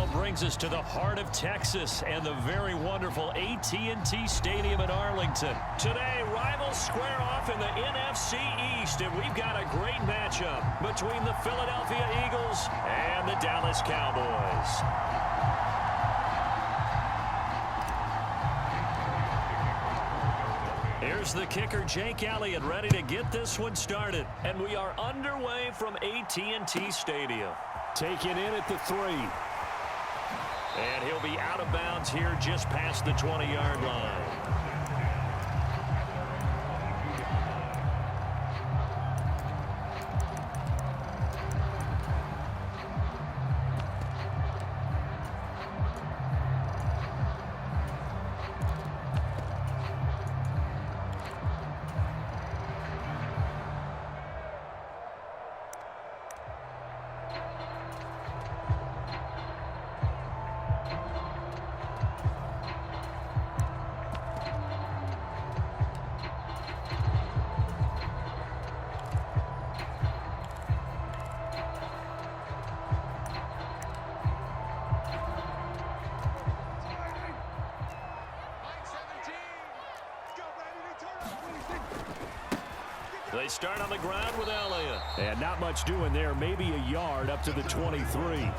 now brings us to the heart of Texas and the very wonderful AT&T Stadium in Arlington. Today, rivals square off in the NFC East, and we've got a great matchup between the Philadelphia Eagles and the Dallas Cowboys. Here's the kicker, Jake Elliott, ready to get this one started. And we are underway from AT&T Stadium. Taken in at the 3. And he'll be out of bounds here just past the 20-yard line. They start on the ground with Elliott. And not much doing there. Maybe a yard up to the 23.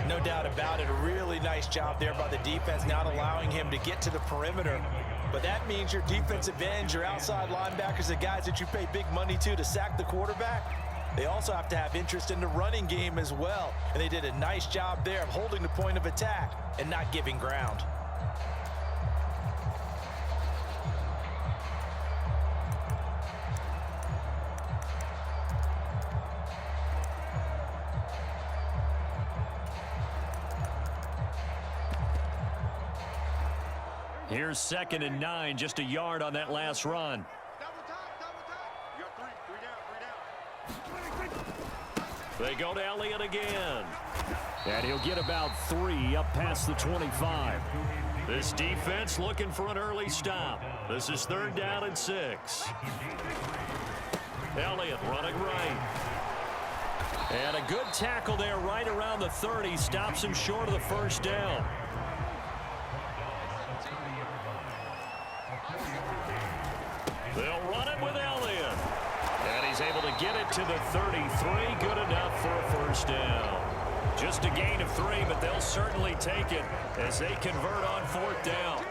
No doubt about it. A really nice job there by the defense, not allowing him to get to the perimeter. But that means your defensive ends, your outside linebackers, the guys that you pay big money to sack the quarterback, they also have to have interest in the running game as well. And they did a nice job there of holding the point of attack and not giving ground. Here's 2nd and 9, just a yard on that last run. They go to Elliott again. And he'll get about 3 up past the 25. This defense looking for an early stop. This is 3rd down and 6. Elliott running right. And a good tackle there right around the 30. Stops him short of the 1st down. They'll run it with Elliott. And he's able to get it to the 33. Good enough for a 1st down. Just a gain of 3, but they'll certainly take it as they convert on 4th down.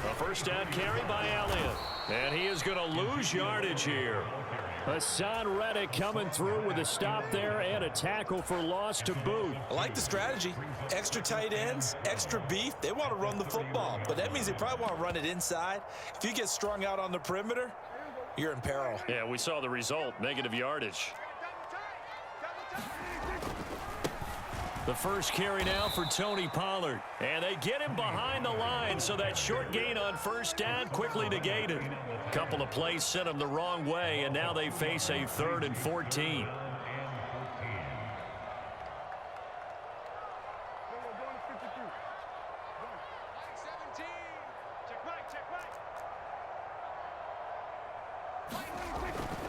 A 1st down carry by Elliott. And he is going to lose yardage here. Hassan Reddick coming through with a stop there and a tackle for loss to boot. I like the strategy. Extra tight ends, extra beef. They want to run the football, but that means they probably want to run it inside. If you get strung out on the perimeter, you're in peril. Yeah, we saw the result, negative yardage. The 1st carry now for Tony Pollard. And they get him behind the line, so that short gain on 1st down quickly negated. A couple of plays sent him the wrong way, and now they face a 3rd and 14.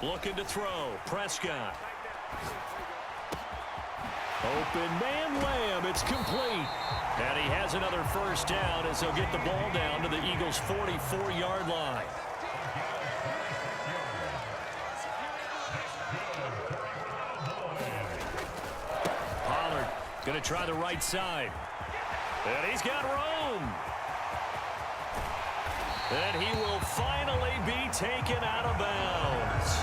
Looking to throw. Prescott. Open man, Lamb. It's complete. And he has another 1st down as he'll get the ball down to the Eagles' 44-yard line. Pollard going to try the right side. And he's got room. And he will finally be taken out of bounds.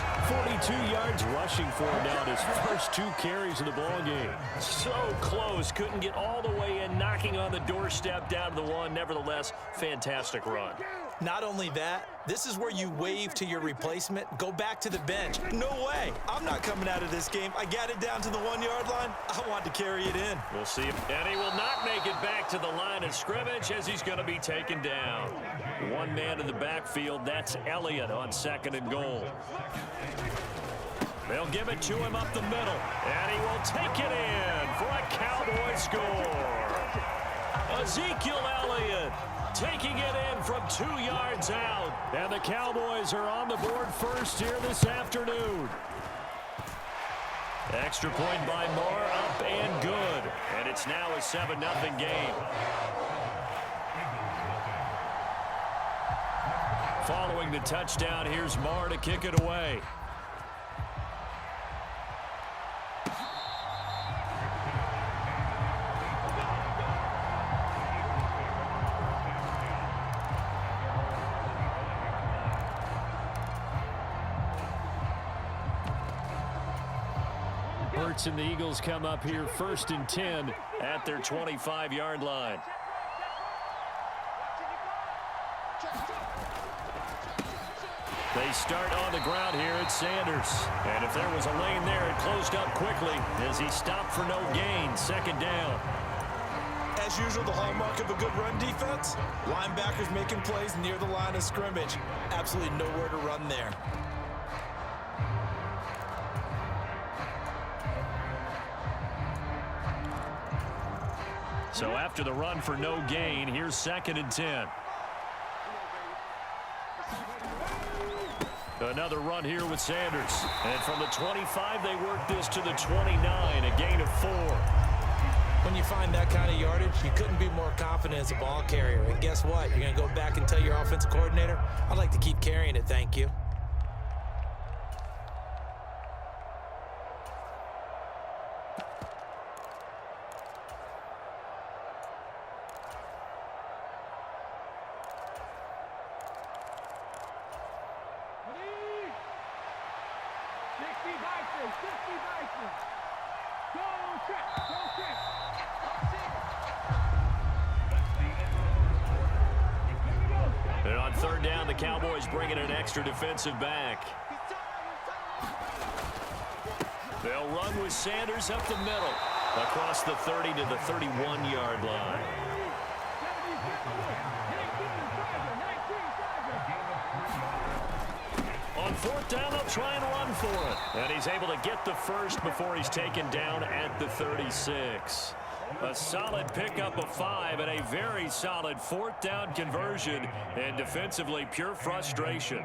42 yards rushing for him now in his first 2 carries of the ballgame. So close. Couldn't get all the way in, knocking on the doorstep down to the 1. Nevertheless, fantastic run. Not only that, this is where you wave to your replacement, go back to the bench. No way. I'm not coming out of this game. I got it down to the 1-yard line. I want to carry it in. We'll see. And he will not make it back to the line of scrimmage as he's going to be taken down. 1 man in the backfield. That's Elliott on 2nd and goal. They'll give it to him up the middle. And he will take it in for a Cowboy score. Ezekiel Elliott taking it in from 2 yards out. And the Cowboys are on the board first here this afternoon. Extra point by Moore, up and good. And it's now a 7-0 game. Following the touchdown, here's Moore to kick it away. Hurts and the Eagles come up here 1st and 10 at their 25-yard line. They start on the ground here at Sanders. And if there was a lane there, it closed up quickly as he stopped for no gain. 2nd down. As usual, the hallmark of a good run defense, linebackers making plays near the line of scrimmage. Absolutely nowhere to run there. So after the run for no gain, here's 2nd and 10. Another run here with Sanders. And from the 25, they work this to the 29, a gain of 4. When you find that kind of yardage, you couldn't be more confident as a ball carrier. And guess what? You're going to go back and tell your offensive coordinator, I'd like to keep carrying it, thank you. And on 3rd down, the Cowboys bring in an extra defensive back. They'll run with Sanders up the middle, across the 30 to the 31-yard line. On 4th down, they'll try and run for it. And he's able to get the first before he's taken down at the 36. A solid pickup of 5 and a very solid 4th down conversion, and defensively pure frustration.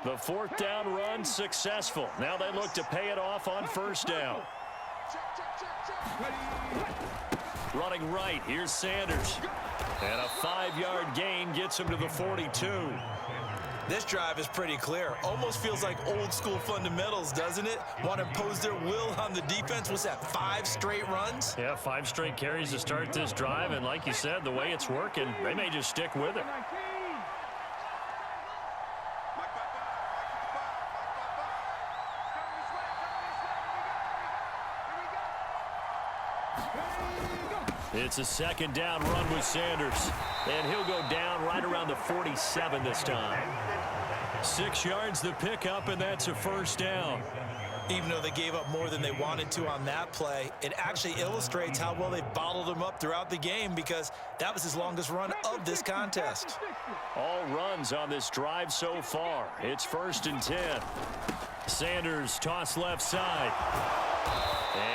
The 4th down run successful. Now they look to pay it off on 1st down. Running right, here's Sanders. And a 5-yard gain gets him to the 42. This drive is pretty clear. Almost feels like old school fundamentals, doesn't it? Want to impose their will on the defense. What's that, 5 straight runs? Yeah, 5 straight carries to start this drive. And like you said, the way it's working, they may just stick with it. It's a 2nd down run with Sanders. And he'll go down right around the 47 this time. 6 yards the pickup, and that's a 1st down. Even though they gave up more than they wanted to on that play, it actually illustrates how well they bottled him up throughout the game, because that was his longest run of this contest. All runs on this drive so far. It's 1st and 10. Sanders toss left side.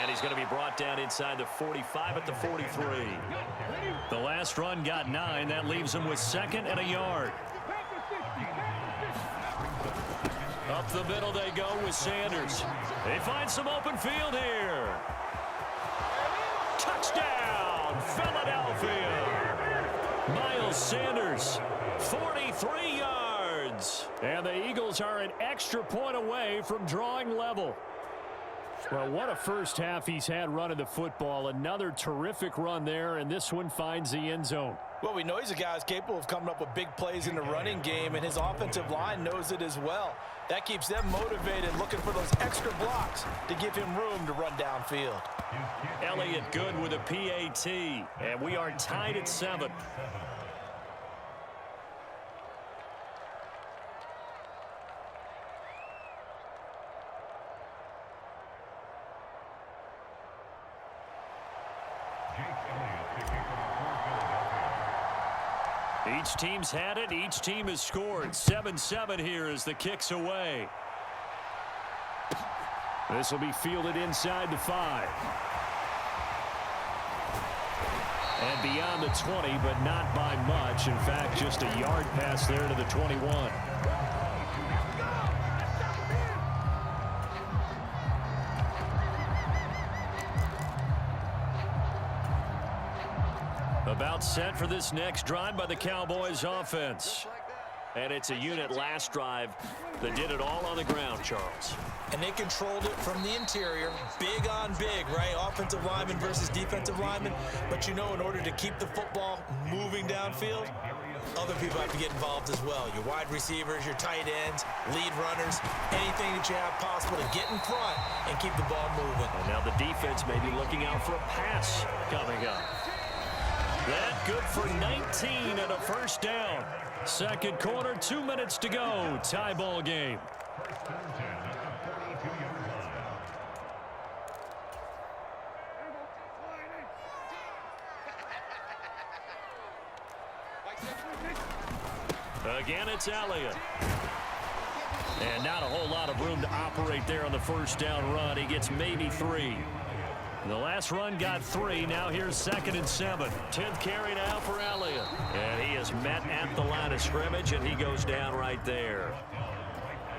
And he's going to be brought down inside the 45 at the 43. The last run got 9. That leaves him with 2nd and a yard. Up the middle they go with Sanders. They find some open field here. Touchdown, Philadelphia. Miles Sanders, 43 yards. And the Eagles are an extra point away from drawing level. Well, what a first half he's had running the football. Another terrific run there, and this one finds the end zone. Well, we know he's a guy who's capable of coming up with big plays in the running game, and his offensive line knows it as well. That keeps them motivated, looking for those extra blocks to give him room to run downfield. Elliott good with a PAT, and we are tied at 7. Each team's had it. Each team has scored. 7-7 here as the kick's away. This will be fielded inside the 5. And beyond the 20, but not by much. In fact, just a yard pass there to the 21. About set for this next drive by the Cowboys offense. And it's a unit last drive that did it all on the ground, Charles. And they controlled it from the interior. Big on big, right? Offensive lineman versus defensive lineman. But you know, in order to keep the football moving downfield, other people have to get involved as well. Your wide receivers, your tight ends, lead runners, anything that you have possible to get in front and keep the ball moving. And now the defense may be looking out for a pass coming up. That good for 19 and a first down. Second quarter, 2 minutes to go. Tie ball game. Again, it's Elliott. And not a whole lot of room to operate there on the first down run. He gets maybe 3. The last run got 3. Now here's 2nd and 7. 10th carry now for Elliott. And he is met at the line of scrimmage, and he goes down right there.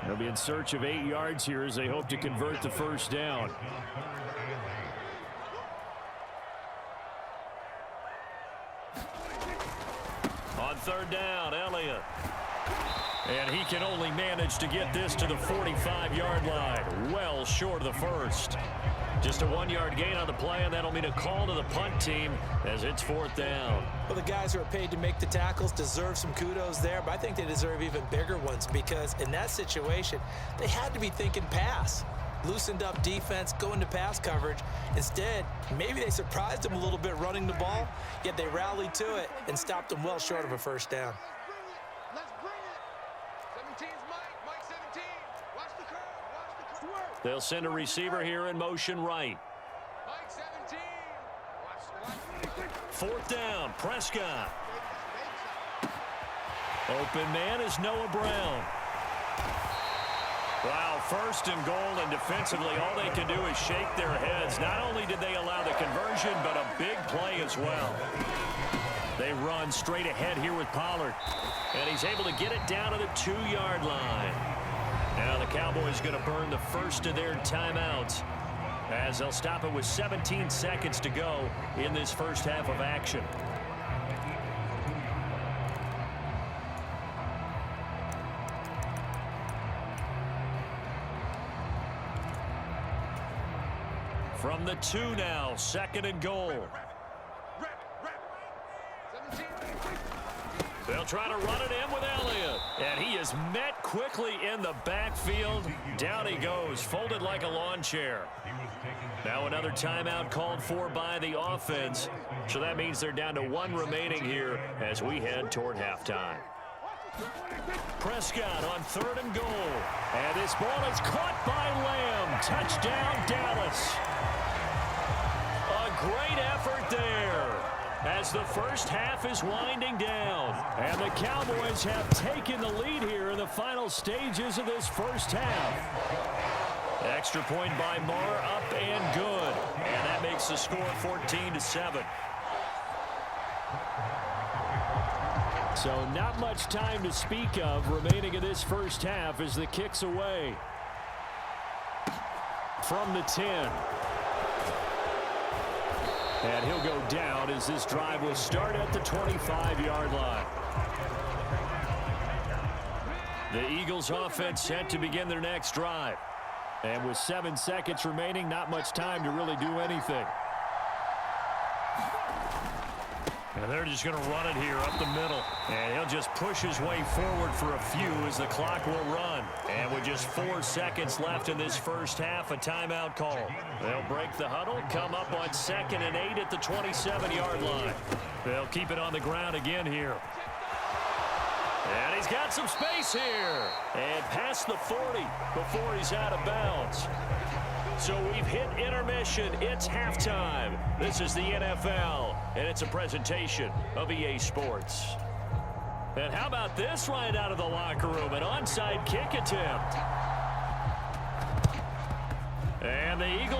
They'll be in search of 8 yards here as they hope to convert the first down. On 3rd down, Elliott. And he can only manage to get this to the 45-yard line. Well short of the first. Just a 1-yard gain on the play, and that'll mean a call to the punt team as it's 4th down. Well, the guys who are paid to make the tackles deserve some kudos there, but I think they deserve even bigger ones because in that situation, they had to be thinking pass. Loosened up defense, going to pass coverage. Instead, maybe they surprised them a little bit running the ball, yet they rallied to it and stopped them well short of a first down. Let's bring it. 17's Mike 17. Watch the curve. They'll send a receiver here in motion right. Mike 17. Watch. 4th down, Prescott. Open man is Noah Brown. Wow, 1st and goal, and defensively all they can do is shake their heads. Not only did they allow the conversion, but a big play as well. They run straight ahead here with Pollard, and he's able to get it down to the 2-yard line. Now the Cowboys going to burn the first of their timeouts as they'll stop it with 17 seconds to go in this first half of action. From the 2 now, 2nd and goal. They'll try to run it in with Elliott. And he is met quickly in the backfield. Down he goes, folded like a lawn chair. Now another timeout called for by the offense. So that means they're down to 1 remaining here as we head toward halftime. Prescott on 3rd and goal. And this ball is caught by Lamb. Touchdown, Dallas. A great effort there as the first half is winding down. And the Cowboys have taken the lead here in the final stages of this first half. Extra point by Marr, up and good. And that makes the score 14-7. So not much time to speak of remaining in this first half as the kick's away. From the 10. And he'll go down as this drive will start at the 25-yard line. The Eagles offense set to begin their next drive. And with 7 seconds remaining, not much time to really do anything. And they're just going to run it here up the middle. And he'll just push his way forward for a few as the clock will run. And with just 4 seconds left in this first half, a timeout call. They'll break the huddle, come up on 2nd and 8 at the 27-yard line. They'll keep it on the ground again here. And he's got some space here. And past the 40 before he's out of bounds. So we've hit intermission. It's halftime. This is the NFL, and it's a presentation of EA Sports. And how about this right out of the locker room? An onside kick attempt.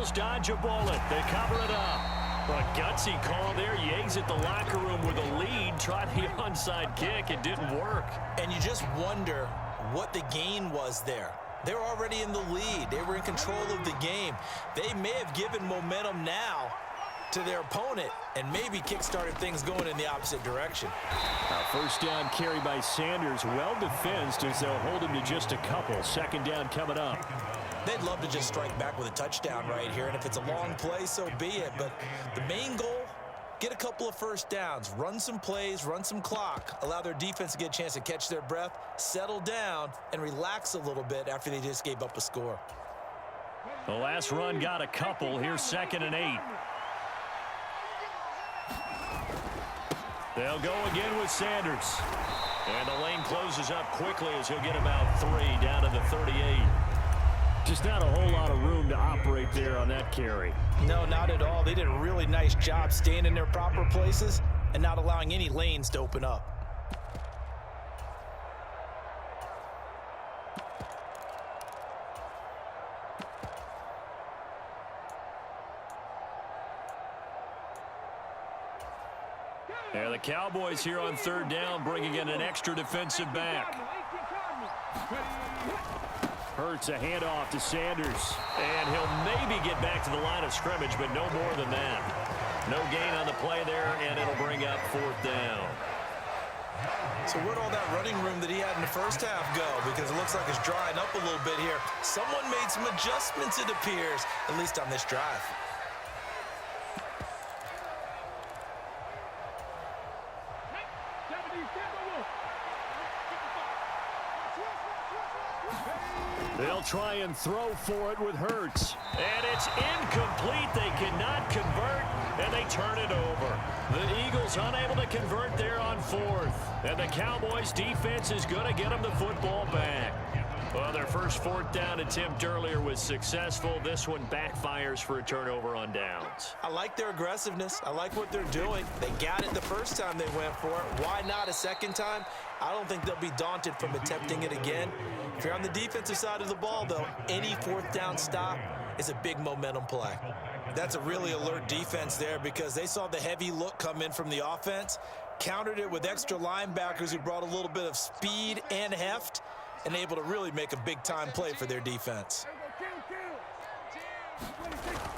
Eagles dodge a bullet. They cover it up. A gutsy call there. You exit the locker room with a lead. Tried the onside kick. It didn't work. And you just wonder what the gain was there. They're already in the lead. They were in control of the game. They may have given momentum now to their opponent and maybe kick-started things going in the opposite direction. First down carry by Sanders. Well defensed as they'll hold him to just a couple. Second down coming up. They'd love to just strike back with a touchdown right here, and if it's a long play, so be it. But the main goal, get a couple of first downs, run some plays, run some clock, allow their defense to get a chance to catch their breath, settle down, and relax a little bit after they just gave up a score. The last run got a couple. Here's 2nd and 8. They'll go again with Sanders. And the lane closes up quickly as he'll get about 3 down to the 38. Just not a whole lot of room to operate there on that carry. No, not at all. They did a really nice job staying in their proper places and not allowing any lanes to open up. And the Cowboys here on 3rd down, bringing in an extra defensive back. Hurts a handoff to Sanders. And he'll maybe get back to the line of scrimmage, but no more than that. No gain on the play there, and it'll bring up 4th down. So where'd all that running room that he had in the first half go? Because it looks like it's drying up a little bit here. Someone made some adjustments, it appears, at least on this drive. They'll try and throw for it with Hurts. And it's incomplete. They cannot convert, and they turn it over. The Eagles unable to convert there on 4th. And the Cowboys defense is going to get them the football back. Well, their first 4th down attempt earlier was successful. This one backfires for a turnover on downs. I like their aggressiveness. I like what they're doing. They got it the first time they went for it. Why not a second time? I don't think they'll be daunted from attempting it again. If you're on the defensive side of the ball, though, any 4th down stop is a big momentum play. That's a really alert defense there because they saw the heavy look come in from the offense, countered it with extra linebackers who brought a little bit of speed and heft, and able to really make a big-time play for their defense.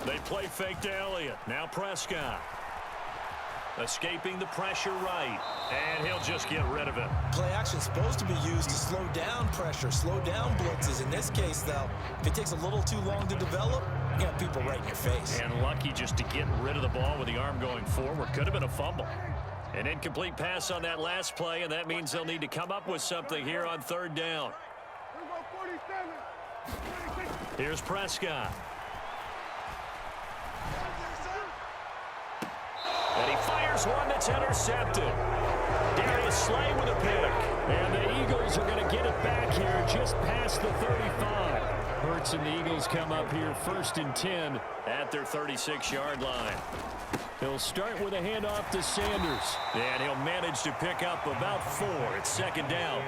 They play fake to Elliott. Now Prescott. Escaping the pressure right. And he'll just get rid of it. Play action is supposed to be used to slow down pressure, slow down blitzes. In this case, though, if it takes a little too long to develop, you got people right in your face. And lucky just to get rid of the ball with the arm going forward. Could have been a fumble. An incomplete pass on that last play, and that means they'll need to come up with something here on 3rd down. Here's Prescott. And he fires one that's intercepted. Darius Slay with a pick. And the Eagles are going to get it back here just past the 35. Hurts and the Eagles come up here 1st and 10 at their 36-yard line. He'll start with a handoff to Sanders. And he'll manage to pick up about 4. It's 2nd down.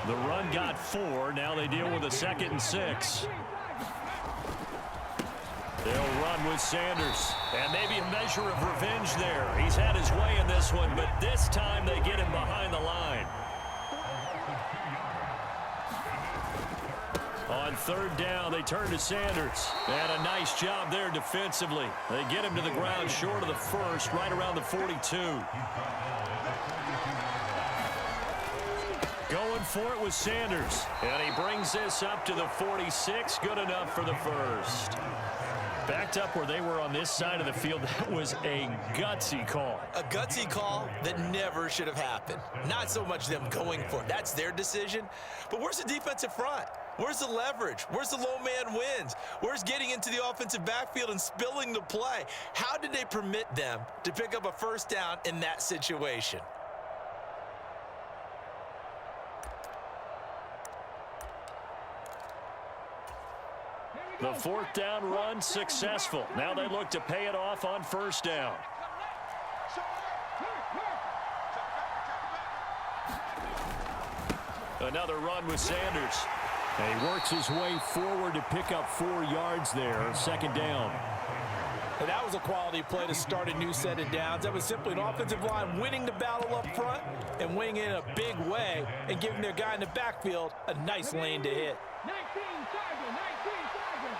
The run got 4. Now they deal with a 2nd and 6. They'll run with Sanders. And maybe a measure of revenge there. He's had his way in this one, but this time they get him behind the line. On 3rd down, they turn to Sanders. And a nice job there defensively. They get him to the ground short of the 1st, right around the 42. Going for it with Sanders. And he brings this up to the 46. Good enough for the 1st. Backed up where they were on this side of the field. That was a gutsy call. A gutsy call that never should have happened. Not so much them going for it. That's their decision. But where's the defensive front? Where's the leverage? Where's the low man wins? Where's getting into the offensive backfield and spilling the play? How did they permit them to pick up a 1st down in that situation? The 4th down run successful. Now they look to pay it off on 1st down. Another run with Sanders. And he works his way forward to pick up 4 yards there. Second down. And that was a quality play to start a new set of downs. That was simply an offensive line winning the battle up front and winning it in a big way and giving their guy in the backfield a nice lane to hit. 19 Sergeant, 19 Sergeant.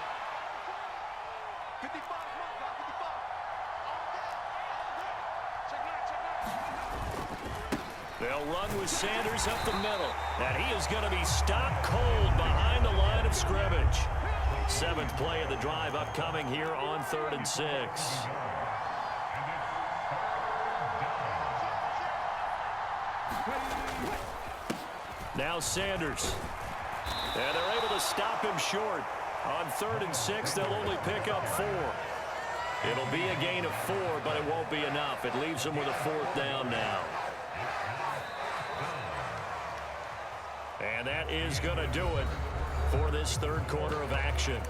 55 mark, 55. Check that. They'll run with Sanders up the middle. And he is going to be stopped cold behind the line of scrimmage. 7th play of the drive upcoming here on 3rd and 6. Now Sanders. And they're able to stop him short. On 3rd and 6, they'll only pick up 4. It'll be a gain of 4, but it won't be enough. It leaves them with a 4th down now. And that is going to do it for this 3rd quarter of action.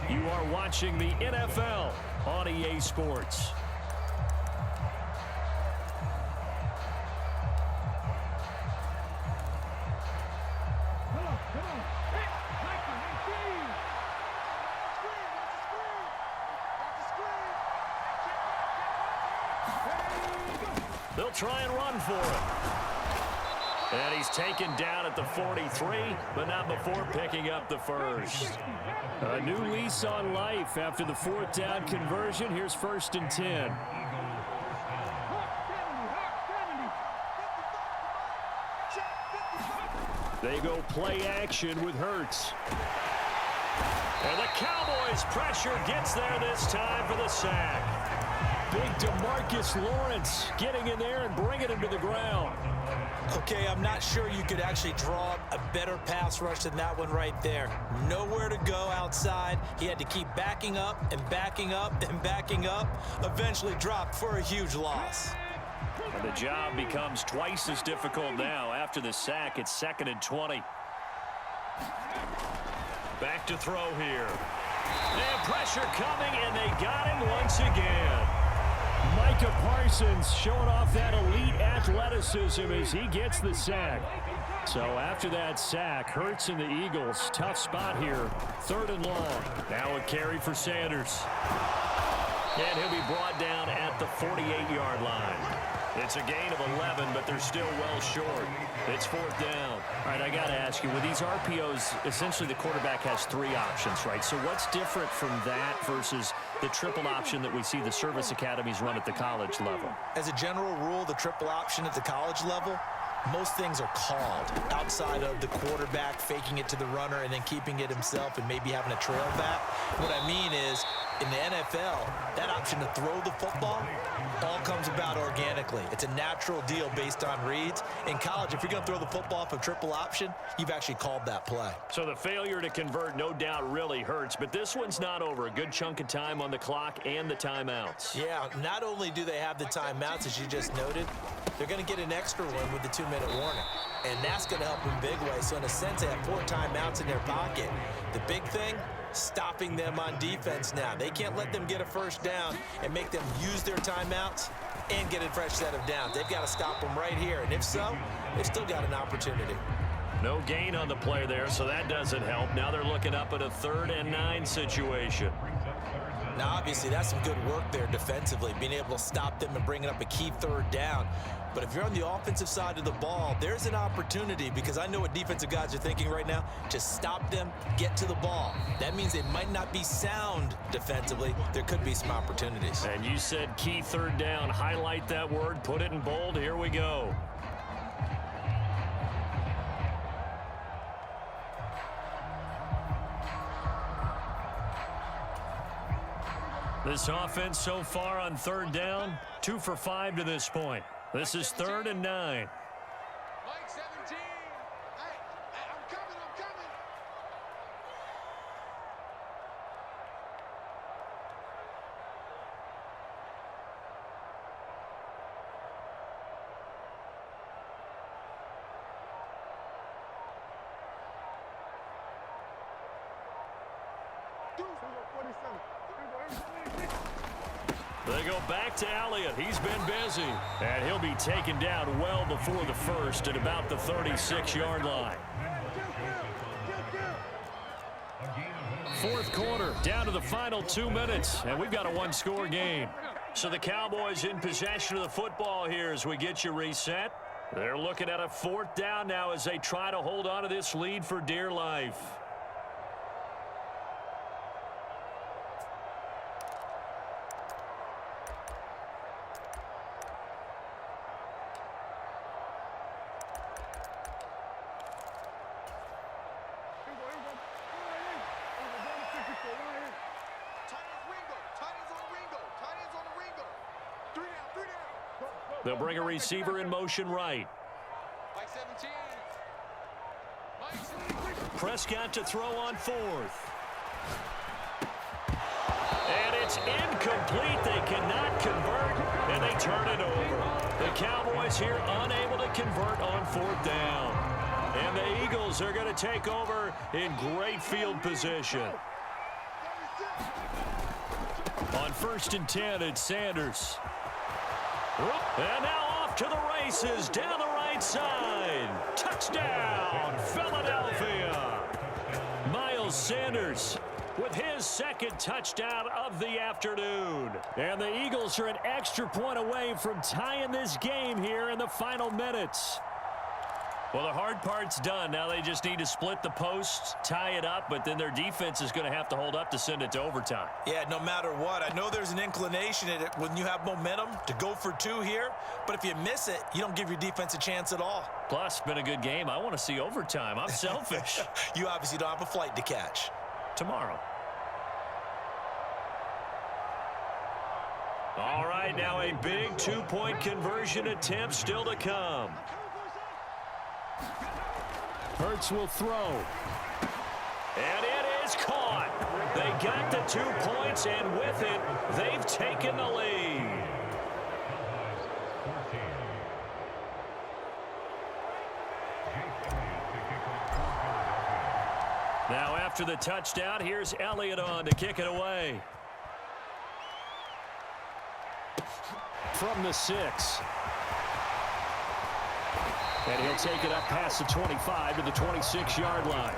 You are watching the NFL on EA Sports. They'll try and run for it. And he's taken down at the 43, but not before picking up the first. A new lease on life after the 4th down conversion. Here's 1st and 10. They go play action with Hurts. And the Cowboys pressure gets there this time for the sack. Big DeMarcus Lawrence getting in there and bringing him to the ground. Okay, I'm not sure you could actually draw a better pass rush than that one right there. Nowhere to go outside. He had to keep backing up and backing up and backing up. Eventually dropped for a huge loss. And the job becomes twice as difficult now. After the sack, it's 2nd and 20. Back to throw here. And pressure coming, and they got him once again. Micah Parsons showing off that elite athleticism as he gets the sack. So after that sack, Hurts and the Eagles, tough spot here. 3rd and long. Now a carry for Sanders. And he'll be brought down at the 48-yard line. It's a gain of 11, but they're still well short. It's 4th down. All right, I got to ask you, with these RPOs, essentially the quarterback has 3 options, right? So what's different from that versus the triple option that we see the service academies run at the college level? As a general rule, the triple option at the college level, most things are called outside of the quarterback faking it to the runner and then keeping it himself and maybe having a trail back. What I mean is, in the NFL, that option to throw the football all comes about organically. It's a natural deal based on reads. In college, if you're going to throw the football off a triple option, you've actually called that play. So the failure to convert no doubt really hurts, but this one's not over. A good chunk of time on the clock and the timeouts. Yeah, not only do they have the timeouts, as you just noted, they're going to get an extra one with the 2-minute warning. And that's going to help in big way. So in a sense, they have 4 timeouts in their pocket. The big thing, stopping them on defense now. They can't let them get a first down and make them use their timeouts and get a fresh set of downs. They've got to stop them right here. And if so, they've still got an opportunity. No gain on the play there, so that doesn't help. Now they're looking up at a 3rd and 9 situation. Now, obviously, that's some good work there defensively, being able to stop them and bringing up a key 3rd down. But if you're on the offensive side of the ball, there's an opportunity, because I know what defensive guys are thinking right now. Just stop them, get to the ball. That means they might not be sound defensively. There could be some opportunities. And you said key 3rd down. Highlight that word, put it in bold. Here we go. This offense so far on 3rd down, 2 for 5 to this point. This is 3rd and 9. Mike 17. Hey, I'm coming. They go back to Elliott. He's been busy. And he'll be taken down well before the first at about the 36-yard line. fourth quarter, down to the final 2 minutes, and we've got a one-score game. So the Cowboys in possession of the football here as we get you reset. They're looking at a fourth down now as they try to hold on to this lead for dear life. They'll bring a receiver in motion right. Prescott to throw on fourth. And it's incomplete. They cannot convert, and they turn it over. The Cowboys here unable to convert on fourth down. And the Eagles are going to take over in great field position. On 1st and 10, it's Sanders. And now off to the races down the right side. Touchdown, Philadelphia. Miles Sanders with his second touchdown of the afternoon. And the Eagles are an extra point away from tying this game here in the final minutes. Well, the hard part's done. Now they just need to split the posts, tie it up, but then their defense is going to have to hold up to send it to overtime. Yeah, no matter what. I know there's an inclination in it when you have momentum to go for two here, but if you miss it, you don't give your defense a chance at all. Plus, it's been a good game. I want to see overtime. I'm selfish. You obviously don't have a flight to catch. Tomorrow. All right, now a big two-point conversion attempt still to come. Hurts will throw. And it is caught. They got the 2 points, and with it, they've taken the lead. Now after the touchdown, here's Elliott on to kick it away. From the 6. And he'll take it up past the 25 to the 26-yard line.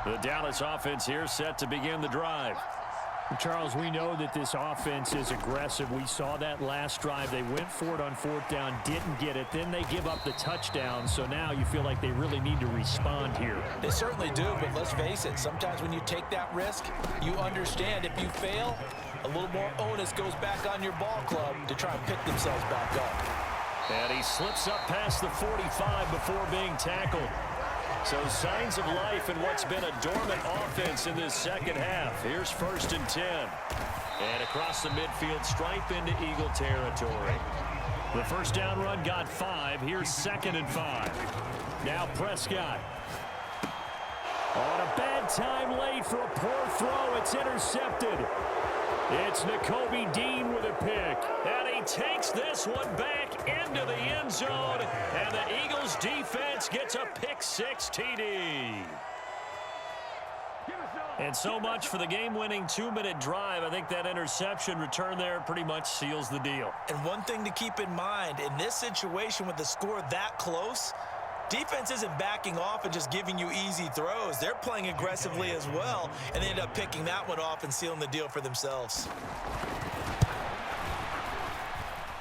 The Dallas offense here set to begin the drive. Charles, we know that this offense is aggressive. We saw that last drive. They went for it on fourth down, didn't get it. Then they give up the touchdown. So now you feel like they really need to respond here. They certainly do, but let's face it. Sometimes when you take that risk, you understand if you fail, a little more onus goes back on your ball club to try and pick themselves back up. And he slips up past the 45 before being tackled. So signs of life in what's been a dormant offense in this second half. Here's 1st and 10. And across the midfield stripe into Eagle territory. The first down run got 5. Here's 2nd and 5. Now Prescott. On a bad time late for a poor throw. It's intercepted. It's Nakobe Dean with a pick. And he takes this one back into the end zone. And the Eagles defense gets a pick-6 TD. And so much for the game-winning 2-minute drive. I think that interception return there pretty much seals the deal. And one thing to keep in mind, in this situation with the score that close, defense isn't backing off and just giving you easy throws. They're playing aggressively as well, and they end up picking that one off and sealing the deal for themselves.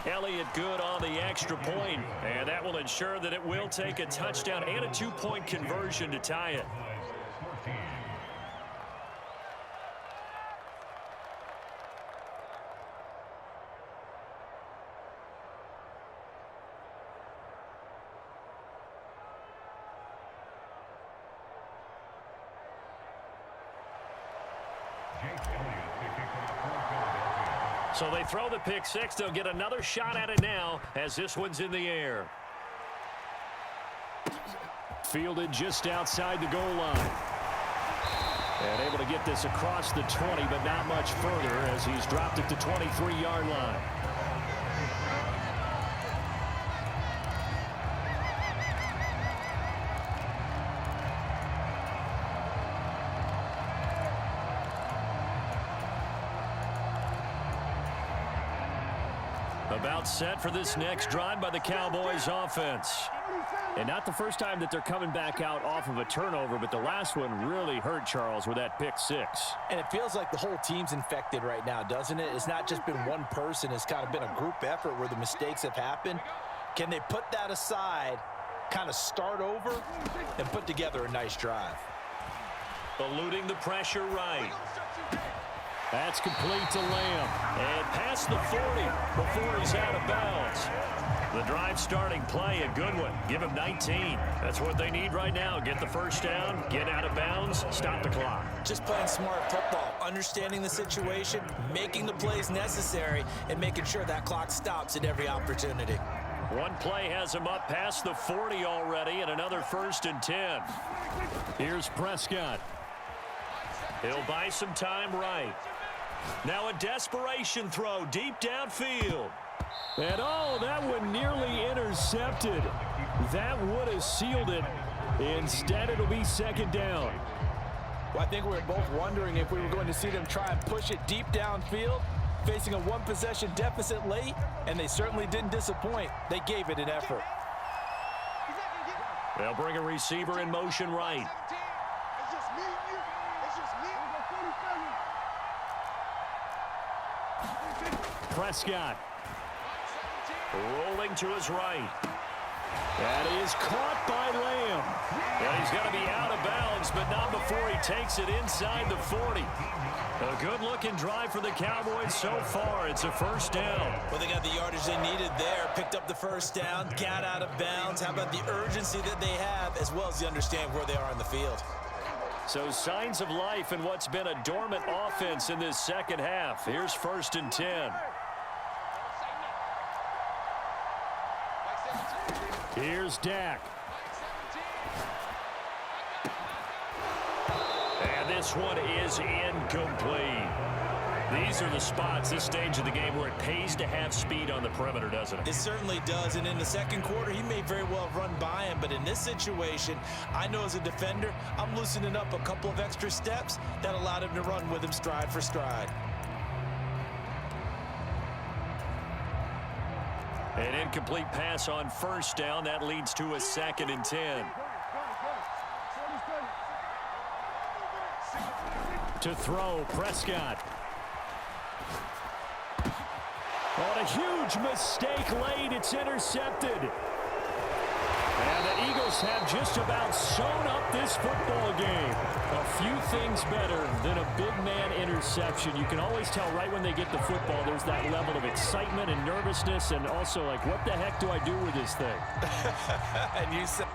Elliott good on the extra point, and that will ensure that it will take a touchdown and a 2-point conversion to tie it. So they throw the pick-6. They'll get another shot at it now as this one's in the air. Fielded just outside the goal line. And able to get this across the 20, but not much further as he's dropped it to 23-yard line. About set for this next drive by the Cowboys offense. And not the first time that they're coming back out off of a turnover, but the last one really hurt, Charles, with that pick six. And it feels like the whole team's infected right now, doesn't it? It's not just been one person. It's kind of been a group effort where the mistakes have happened. Can they put that aside, kind of start over, and put together a nice drive? Eluding the pressure right. That's complete to Lamb. And past the 40 before he's out of bounds. The drive starting play, a good one. Give him 19. That's what they need right now. Get the first down, get out of bounds, stop the clock. Just playing smart football, understanding the situation, making the plays necessary, and making sure that clock stops at every opportunity. One play has him up past the 40 already, and another 1st and 10. Here's Prescott. He'll buy some time right. Now a desperation throw deep downfield. And oh, that one nearly intercepted. That would have sealed it. Instead, it'll be 2nd down. Well, I think we were both wondering if we were going to see them try and push it deep downfield, facing a one-possession deficit late, and they certainly didn't disappoint. They gave it an effort. They'll bring a receiver in motion right. Prescott. Rolling to his right. That is caught by Lamb. Well, he's got to be out of bounds, but not before he takes it inside the 40. A good-looking drive for the Cowboys so far. It's a 1st down. Well, they got the yardage they needed there, picked up the 1st down, got out of bounds. How about the urgency that they have, as well as they understand where they are in the field? So signs of life in what's been a dormant offense in this second half. Here's 1st and 10. Here's Dak. And this one is incomplete. These are the spots, this stage of the game, where it pays to have speed on the perimeter, doesn't it? It certainly does, and in the second quarter, he may very well have run by him, but in this situation, I know as a defender, I'm loosening up a couple of extra steps that allowed him to run with him stride for stride. An incomplete pass on 1st down. That leads to a 2nd and 10. To throw, Prescott. On a huge mistake late, it's intercepted. And the Eagles have just about sewn up this football game. A few things better than a big man interception. You can always tell right when they get the football, there's that level of excitement and nervousness, and also like, what the heck do I do with this thing? And you said